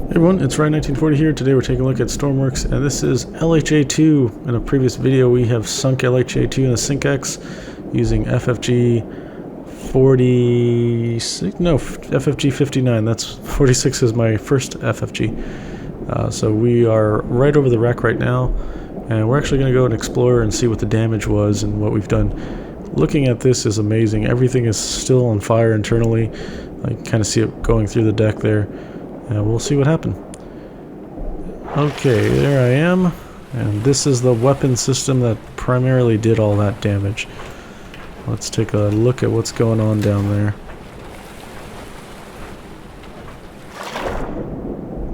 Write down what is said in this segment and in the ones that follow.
Hey everyone, it's Ryan1940 here. Today we're taking a look at Stormworks, and this is LHA2. In a previous video we have sunk LHA2 in a SyncX using FFG 46, no, FFG 59. That's 46 is my first FFG. So we are right over the wreck right now, and we're actually going to go and explore and see what the damage was and what we've done. Looking at this is amazing. Everything is still on fire internally. I can kind of see it going through the deck there. We'll see what happened. Okay, there I am, and this is the weapon system that primarily did all that damage. Let's take a look at what's going on down there.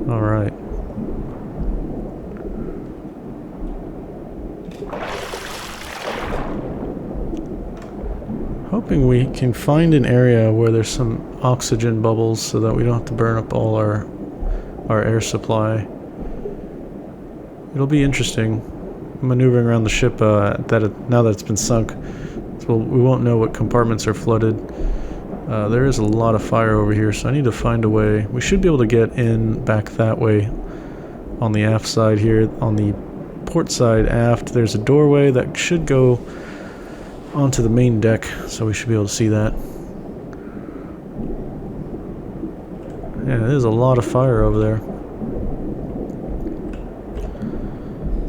Alright. Hoping we can find an area where there's some oxygen bubbles so that we don't have to burn up all our air supply. It'll be interesting maneuvering around the ship now that it's been sunk. So we won't know what compartments are flooded. There is a lot of fire over here, so I need to find a way. We should be able to get in back that way on the aft side here. On the port side aft, there's a doorway that should go onto the main deck, so we should be able to see that. Yeah, there's a lot of fire over there.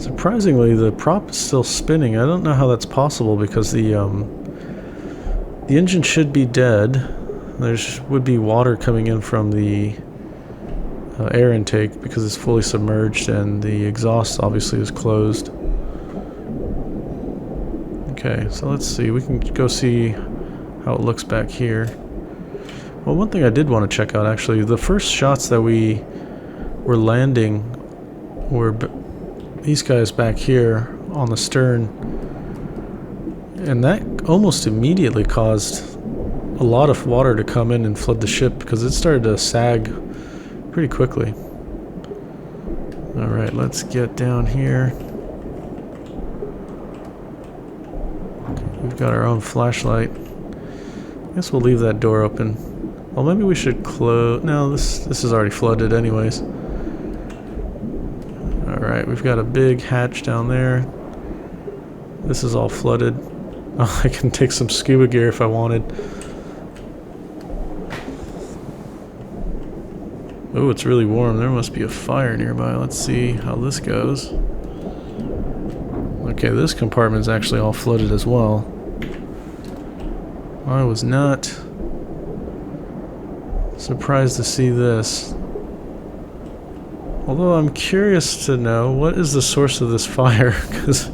Surprisingly, the prop is still spinning. I don't know how that's possible because the engine should be dead. There would be water coming in from the air intake because it's fully submerged, and the exhaust obviously is closed. Okay, so let's see. We can go see how it looks back here. Well, one thing I did want to check out, actually, the first shots that we were landing were these guys back here on the stern, and that almost immediately caused a lot of water to come in and flood the ship because it started to sag pretty quickly. Alright, let's get down here. We've got our own flashlight. I guess we'll leave that door open. Well, maybe we should close. No, this is already flooded anyways. Alright, we've got a big hatch down there. This is all flooded. Oh, I can take some scuba gear if I wanted. Oh, it's really warm. There must be a fire nearby. Let's see how this goes. Okay, this compartment is actually all flooded as well. I was not surprised to see this. Although I'm curious to know what is the source of this fire, because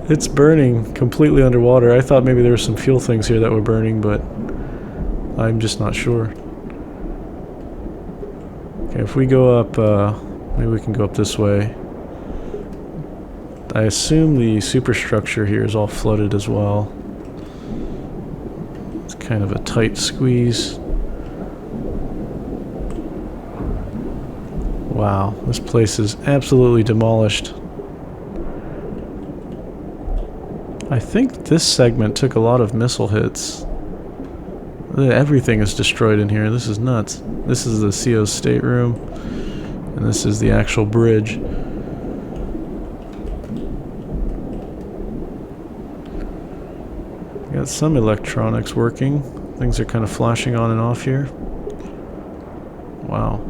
it's burning completely underwater. I thought maybe there were some fuel things here that were burning, but I'm just not sure. Okay, if we go up, maybe we can go up this way. I assume the superstructure here is all flooded as well. It's kind of a tight squeeze. Wow, this place is absolutely demolished. I think this segment took a lot of missile hits. Everything is destroyed in here. This is nuts. This is the CO's stateroom, and this is the actual bridge. Got some electronics working. Things are kind of flashing on and off here. Wow.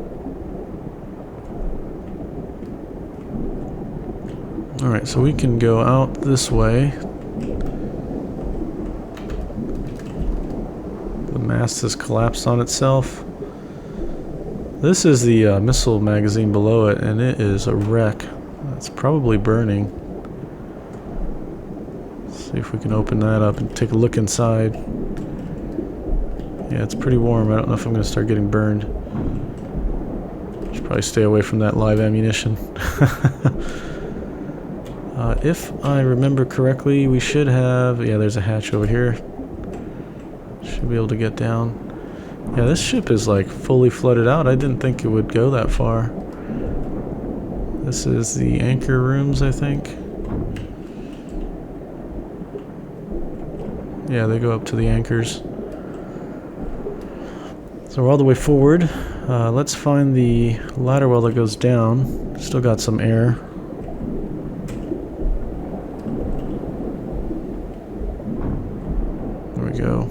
Alright, so we can go out this way. The mast has collapsed on itself. This is the missile magazine below it, and it is a wreck. It's probably burning. Let's see if we can open that up and take a look inside. Yeah, it's pretty warm. I don't know if I'm going to start getting burned. Should probably stay away from that live ammunition. If I remember correctly, we should have... Yeah, there's a hatch over here. Should be able to get down. Yeah, this ship is like fully flooded out. I didn't think it would go that far. This is the anchor rooms, I think. Yeah, they go up to the anchors. So we're all the way forward. Let's find the ladder well that goes down. Still got some air. There we go.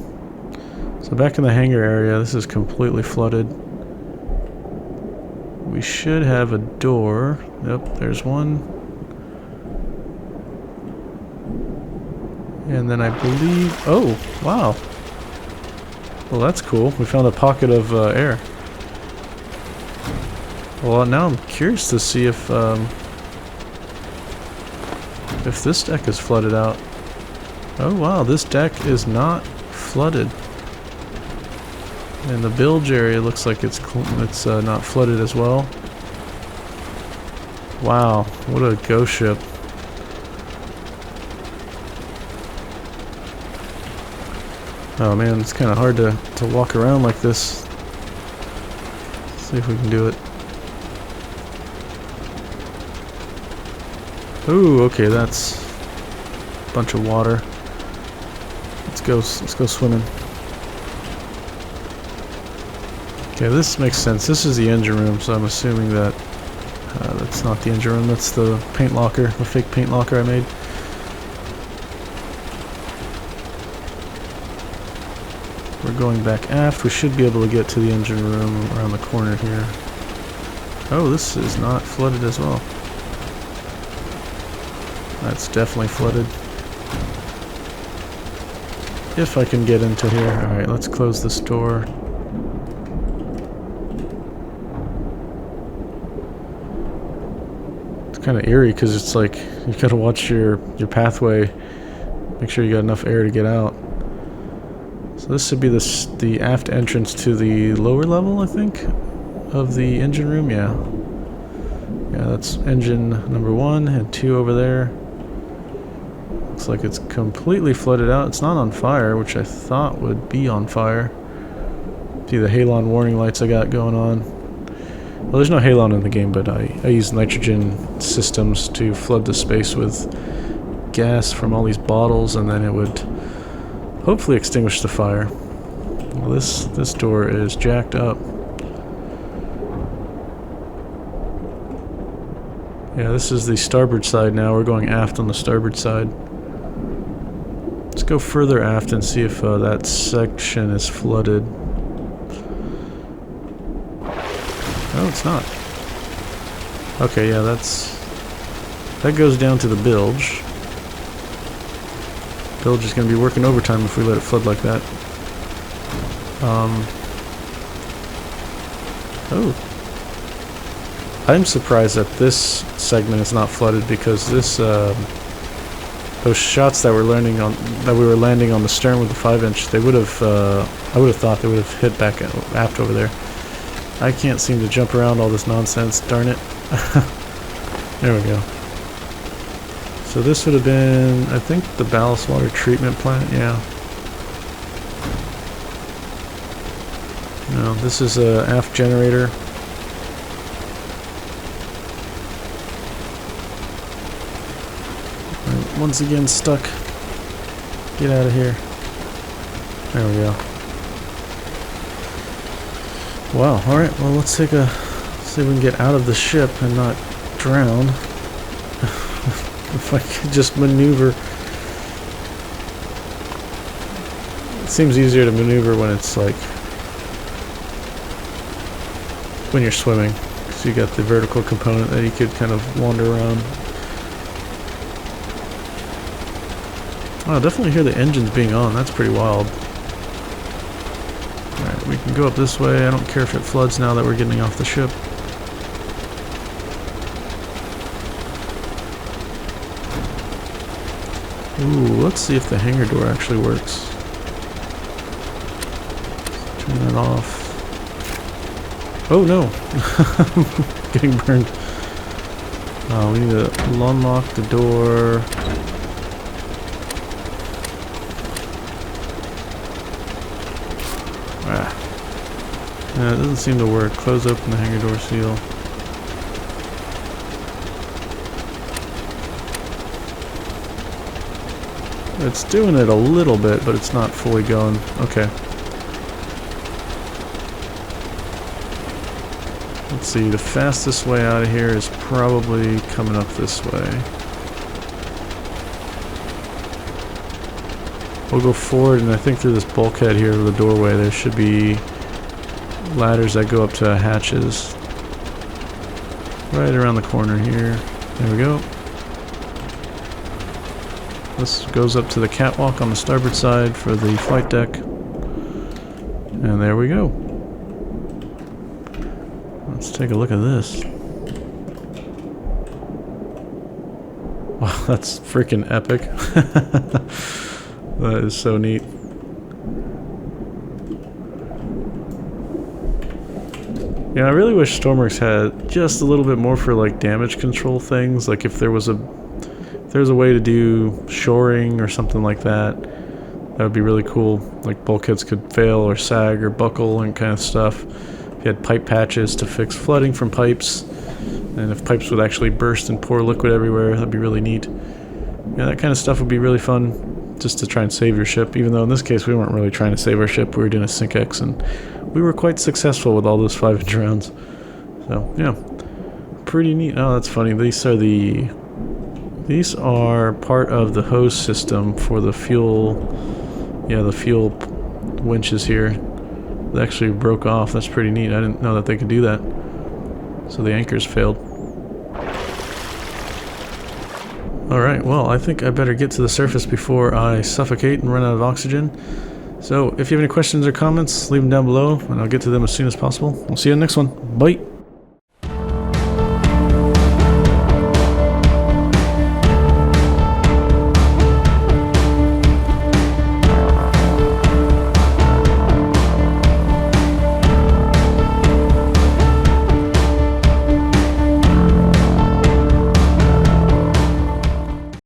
So back in the hangar area, this is completely flooded. We should have a door. Yep, there's one. And then I believe... Oh, wow. Well, that's cool. We found a pocket of air. Well, now I'm curious to see if this deck is flooded out. Oh, wow, this deck is not flooded. And the bilge area looks like it's not flooded as well. Wow, what a ghost ship. Oh man, it's kind of hard to walk around like this. Let's see if we can do it. Ooh, okay, that's a bunch of water. Let's go swimming. Okay, this makes sense. This is the engine room, so I'm assuming that that's not the engine room. That's the paint locker, the fake paint locker I made. We're going back aft. We should be able to get to the engine room around the corner here. Oh, this is not flooded as well. That's definitely flooded. If I can get into here. Alright, let's close this door. It's kind of eerie because it's like you gotta watch your pathway. Make sure you got enough air to get out. So this should be the aft entrance to the lower level, I think, of the engine room. Yeah. Yeah, that's engine number 1 and 2 over there. Looks like it's completely flooded out. It's not on fire, which I thought would be on fire. See the halon warning lights I got going on. Well, there's no halon in the game, but I use nitrogen systems to flood the space with gas from all these bottles, and then it would hopefully extinguish the fire. Well, this door is jacked up. Yeah, this is the starboard side now. We're going aft on the starboard side. Let's go further aft and see if that section is flooded. Oh, it's not. Okay, yeah, that goes down to the bilge. Bilge is going to be working overtime if we let it flood like that. Oh. I'm surprised that this segment is not flooded because this, those shots that we were landing on the stern with the 5-inch, they would have, I would have thought they would have hit back aft over there. I can't seem to jump around all this nonsense, darn it. There we go. So this would have been, I think, the ballast water treatment plant, yeah. No, this is a aft generator. Right, once again stuck. Get out of here. There we go. Wow, alright, well let's see if we can get out of the ship and not drown. If I could just maneuver. It seems easier to maneuver when it's like when you're swimming, because you got the vertical component that you could kind of wander around. Oh, I definitely hear the engines being on. That's pretty wild. Alright, we can go up this way. I don't care if it floods now that we're getting off the ship. Ooh, let's see if the hangar door actually works. Turn that off. Oh no! Getting burned. We need to unlock the door. Yeah, it doesn't seem to work. Close open the hangar door seal. It's doing it a little bit, but it's not fully going. Okay. Let's see, the fastest way out of here is probably coming up this way. We'll go forward, and I think through this bulkhead here to the doorway there should be ladders that go up to hatches. Right around the corner here. There we go. This goes up to the catwalk on the starboard side for the flight deck. And there we go. Let's take a look at this. Wow, that's freaking epic. That is so neat. Yeah, I really wish Stormworks had just a little bit more for like damage control things. Like if there was a way to do shoring or something like that, that would be really cool. Like bulkheads could fail or sag or buckle and kind of stuff. If you had pipe patches to fix flooding from pipes, and if pipes would actually burst and pour liquid everywhere, that'd be really neat. Yeah, that kind of stuff would be really fun, just to try and save your ship, even though in this case we weren't really trying to save our ship. We were doing a Sync-X, and we were quite successful with all those 5-inch rounds. So, yeah. Pretty neat. Oh, that's funny. These are part of the hose system for the fuel. Yeah, the fuel winches here. They actually broke off. That's pretty neat. I didn't know that they could do that. So the anchors failed. Alright, well, I think I better get to the surface before I suffocate and run out of oxygen. So, if you have any questions or comments, leave them down below, and I'll get to them as soon as possible. I'll see you in the next one. Bye!